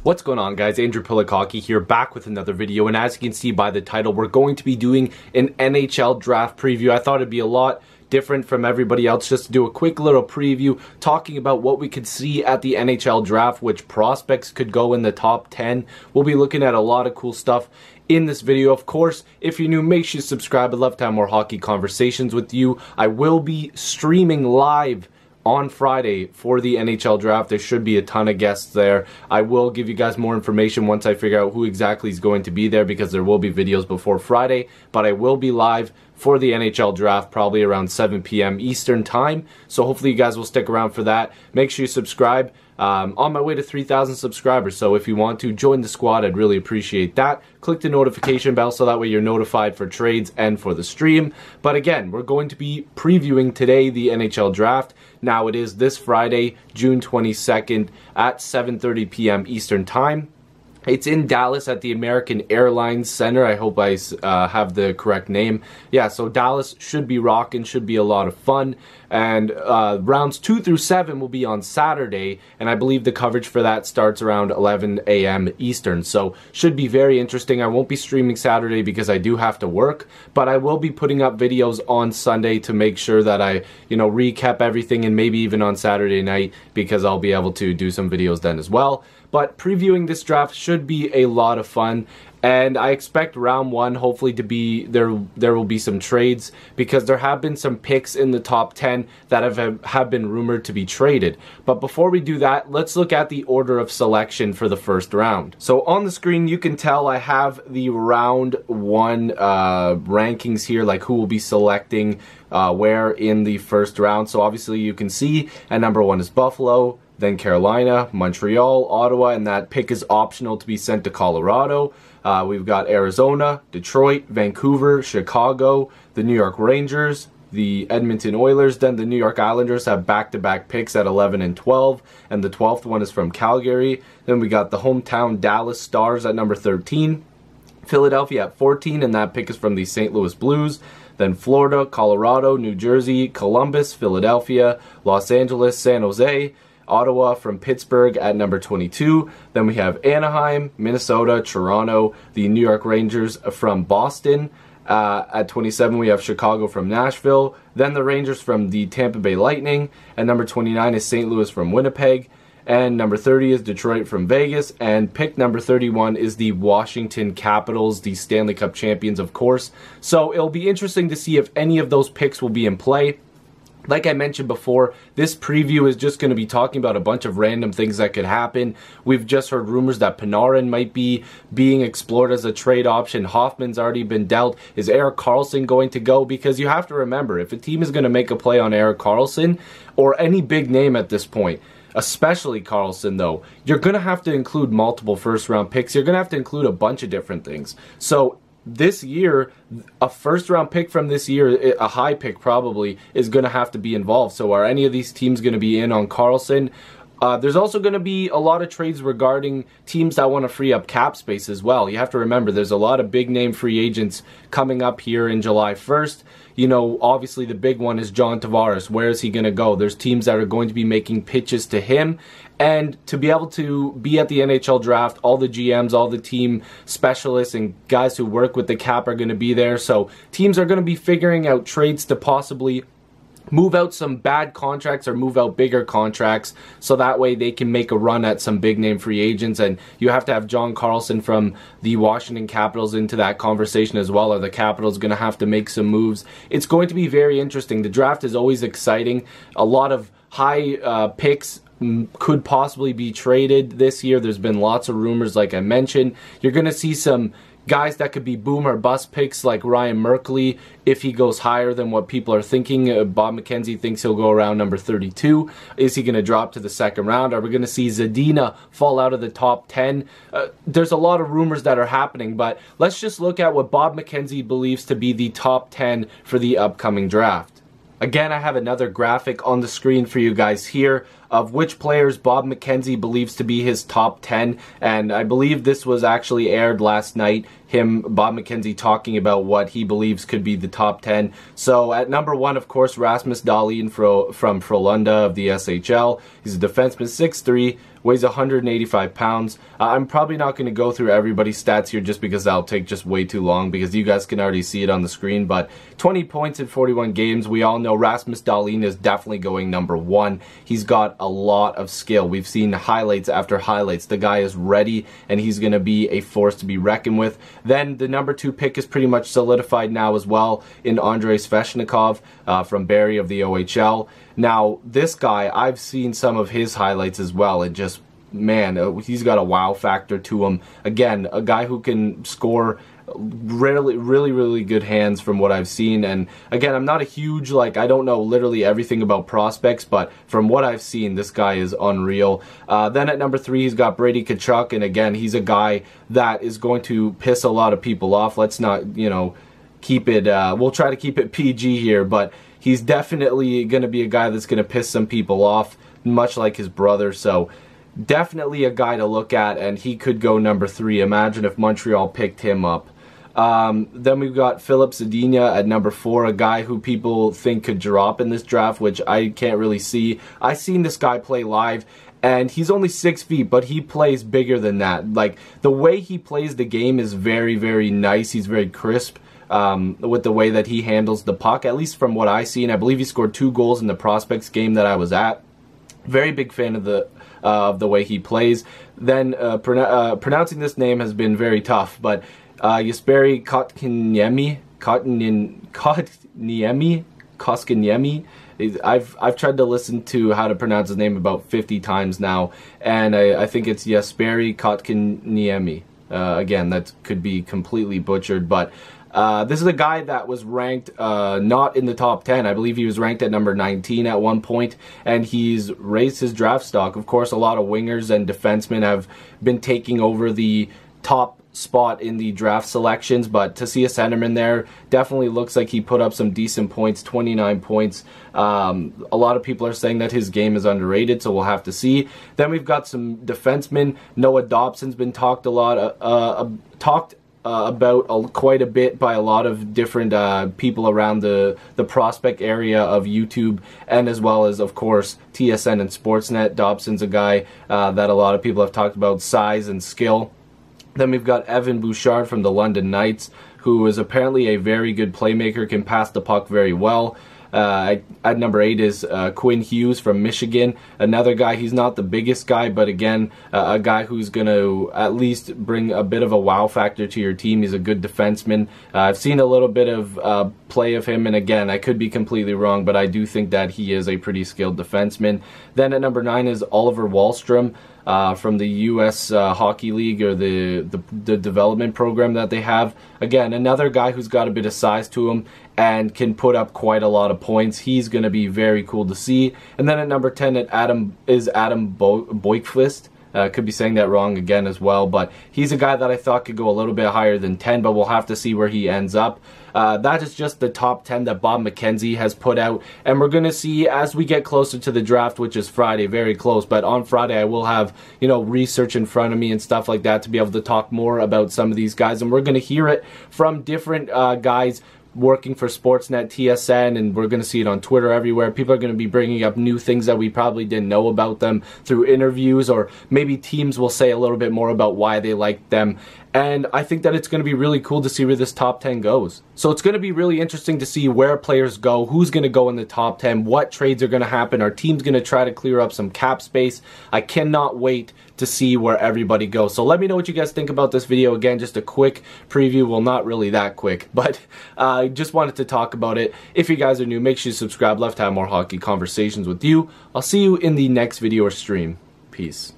What's going on, guys? Andrew Piluk Hockey here, back with another video, and as you can see by the title, we're going to be doing an NHL Draft Preview. I thought it'd be a lot different from everybody else just to do a quick little preview talking about what we could see at the NHL Draft, which prospects could go in the top 10. We'll be looking at a lot of cool stuff in this video. Of course, if you're new, make sure you subscribe. I'd love to have more hockey conversations with you. I will be streaming live on Friday for the NHL Draft. There should be a ton of guests there. I will give you guys more information once I figure out who exactly is going to be there, because there will be videos before Friday, but I will be live for the NHL Draft probably around 7 p.m. Eastern time, so hopefully you guys will stick around for that. Make sure you subscribe. On my way to 3,000 subscribers, so if you want to join the squad, I'd really appreciate that. Click the notification bell so that way you're notified for trades and for the stream. But again, we're going to be previewing today the NHL Draft. Now it is this Friday, June 22nd at 7:30 p.m. Eastern time. It's in Dallas at the American Airlines Center. I hope I have the correct name. Yeah, so Dallas should be rocking, should be a lot of fun. And rounds 2 through 7 will be on Saturday, and I believe the coverage for that starts around 11 a.m. Eastern. So should be very interesting. I won't be streaming Saturday because I do have to work, but I will be putting up videos on Sunday to make sure that I, recap everything, and maybe even on Saturday night, because I'll be able to do some videos then as well. But previewing this draft should be a lot of fun, and I expect round 1 hopefully to be there will be some trades, because there have been some picks in the top 10 that have been rumored to be traded. But before we do that, let's look at the order of selection for the first round. So on the screen you can tell I have the round 1 rankings here, like who will be selecting where in the first round. So obviously you can see at number 1 is Buffalo, then Carolina, Montreal, Ottawa, and that pick is optional to be sent to Colorado. We've got Arizona, Detroit, Vancouver, Chicago, the New York Rangers, the Edmonton Oilers. Then the New York Islanders have back-to-back picks at 11 and 12, and the 12th one is from Calgary. Then we got the hometown Dallas Stars at number 13, Philadelphia at 14, and that pick is from the St. Louis Blues. Then Florida, Colorado, New Jersey, Columbus, Philadelphia, Los Angeles, San Jose, Ottawa from Pittsburgh at number 22. Then we have Anaheim, Minnesota, Toronto, the New York Rangers from Boston. At 27, we have Chicago from Nashville. Then the Rangers from the Tampa Bay Lightning. And number 29 is St. Louis from Winnipeg. And number 30 is Detroit from Vegas. And pick number 31 is the Washington Capitals, the Stanley Cup champions, of course. So it'll be interesting to see if any of those picks will be in play. Like I mentioned before, this preview is just going to be talking about a bunch of random things that could happen. We've just heard rumors that Panarin might be being explored as a trade option. Hoffman's already been dealt. Is Erik Karlsson going to go? Because you have to remember, if a team is going to make a play on Erik Karlsson, or any big name at this point, especially Karlsson though, you're going to have to include multiple first-round picks. You're going to have to include a bunch of different things. So this year, a first-round pick from this year, a high pick probably, is going to have to be involved. So are any of these teams going to be in on Karlsson? There's also going to be a lot of trades regarding teams that want to free up cap space as well. You have to remember, there's a lot of big-name free agents coming up here in July 1st. Obviously the big one is John Tavares. Where is he going to go? There's teams that are going to be making pitches to him. And to be able to be at the NHL Draft, all the GMs, all the team specialists, and guys who work with the cap are going to be there. So teams are going to be figuring out trades to possibly move out some bad contracts or move out bigger contracts, so that way they can make a run at some big name free agents. And you have to have John Karlsson from the Washington Capitals into that conversation as well. Are the Capitals going to have to make some moves? It's going to be very interesting. The draft is always exciting. A lot of high picks could possibly be traded this year. There's been lots of rumors, like I mentioned. You're going to see some guys that could be boom or bust picks, like Ryan Merkley, if he goes higher than what people are thinking. Bob McKenzie thinks he'll go around number 32. Is he going to drop to the second round? Are we going to see Zadina fall out of the top 10? There's a lot of rumors that are happening, but let's just look at what Bob McKenzie believes to be the top 10 for the upcoming draft. Again, I have another graphic on the screen for you guys here of which players Bob McKenzie believes to be his top 10, and I believe this was actually aired last night, Bob McKenzie talking about what he believes could be the top 10. So at number 1, of course, Rasmus Dahlin from Frölunda of the SHL. He's a defenseman, 6'3", weighs 185 pounds. I'm probably not going to go through everybody's stats here just because that'll take just way too long because you guys can already see it on the screen. But 20 points in 41 games. We all know Rasmus Dahlin is definitely going number 1. He's got a lot of skill. We've seen highlights after highlights. The guy is ready and he's going to be a force to be reckoned with. Then the number 2 pick is pretty much solidified now as well in Andrei Svechnikov from Barrie of the OHL. Now, this guy, I've seen some of his highlights as well, and just, man, he's got a wow factor to him. Again, a guy who can score really good hands from what I've seen. And again, I'm not a huge, I don't know literally everything about prospects, but from what I've seen, this guy is unreal. Then at number 3, he's got Brady Tkachuk, and again, he's a guy that is going to piss a lot of people off. Let's not, keep it, we'll try to keep it PG here, but he's definitely going to be a guy that's going to piss some people off, much like his brother. So definitely a guy to look at, and he could go number 3. Imagine if Montreal picked him up. Then we've got Filip Zadina at number 4, a guy who people think could drop in this draft, which I can't really see. I've seen this guy play live, and he's only 6 feet, but he plays bigger than that. The way he plays the game is very nice. He's very crisp. With the way that he handles the puck, at least from what I've seen. I believe he scored 2 goals in the Prospects game that I was at. Very big fan of the way he plays. Then pronouncing this name has been very tough, but Jesperi Kotkaniemi. I've tried to listen to how to pronounce his name about 50 times now, and I think it's Jesperi Kotkaniemi. Again, that could be completely butchered, but this is a guy that was ranked not in the top 10. I believe he was ranked at number 19 at one point, and he's raised his draft stock. Of course, a lot of wingers and defensemen have been taking over the top spot in the draft selections, but to see a centerman there, definitely looks like he put up some decent points, 29 points. A lot of people are saying that his game is underrated, so we'll have to see. Then we've got some defensemen. Noah Dobson's been talked about quite a bit by a lot of different people around the prospect area of YouTube, and as well as, of course, TSN and Sportsnet. Dobson's a guy that a lot of people have talked about size and skill. Then we've got Evan Bouchard from the London Knights, who is apparently a very good playmaker, can pass the puck very well. At number 8 is Quinn Hughes from Michigan. Another guy, he's not the biggest guy, but again, a guy who's going to at least bring a bit of a wow factor to your team. He's a good defenseman. I've seen a little bit of play of him, and again, I could be completely wrong, but I do think that he is a pretty skilled defenseman. Then at number 9 is Oliver Wahlstrom. From the U.S. Hockey League, or the development program that they have. Again, another guy who's got a bit of size to him and can put up quite a lot of points. He's going to be very cool to see. And then at number 10 Adam Boykvist. Could be saying that wrong again as well, but he's a guy that I thought could go a little bit higher than 10, but we'll have to see where he ends up. That is just the top 10 that Bob McKenzie has put out, and we're going to see as we get closer to the draft, which is Friday, very close, but on Friday I will have, research in front of me and stuff like that to be able to talk more about some of these guys, and we're going to hear it from different guys working for Sportsnet, TSN, and we're going to see it on Twitter everywhere. People are going to be bringing up new things that we probably didn't know about them through interviews, or maybe teams will say a little bit more about why they like them. And I think that it's going to be really cool to see where this top 10 goes. So it's going to be really interesting to see where players go, who's going to go in the top 10, what trades are going to happen. Our team's going to try to clear up some cap space. I cannot wait to see where everybody goes. So let me know what you guys think about this video. Again, just a quick preview. Well, not really that quick, but I just wanted to talk about it. If you guys are new, make sure you subscribe. Love to have more hockey conversations with you. I'll see you in the next video or stream. Peace.